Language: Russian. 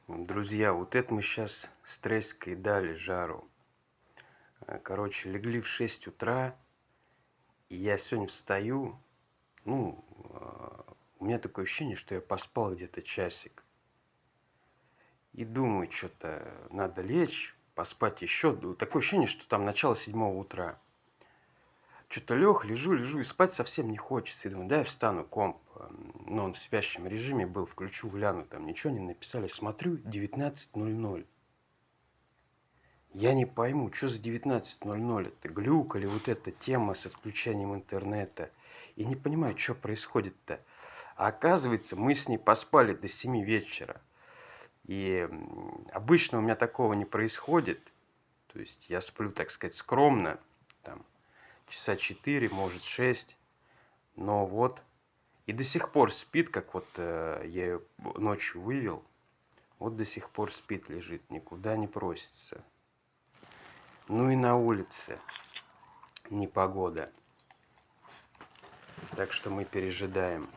Друзья, вот это мы сейчас стресской дали жару. Короче, легли в 6 утра, и я сегодня встаю, ну, у меня такое ощущение, что я поспал где-то часик. И думаю, что-то надо лечь, поспать еще. Такое ощущение, что там начало 7 утра. Что-то лежу, и спать совсем не хочется. И думаю, да, я встану, комп, ну, он в спящем режиме был, включу, гляну, там ничего не написали. Смотрю, 19:00. Я не пойму, что за 19:00? Это глюк или вот эта тема с отключением интернета? И не понимаю, что происходит-то. А оказывается, мы с ней поспали до 7 вечера. И обычно у меня такого не происходит. То есть я сплю, так сказать, скромно, там, часа 4, может 6. Но вот и до сих пор спит, как вот я ее ночью вывел. Вот до сих пор спит, лежит, никуда не просится. Ну и на улице непогода. Так что мы пережидаем.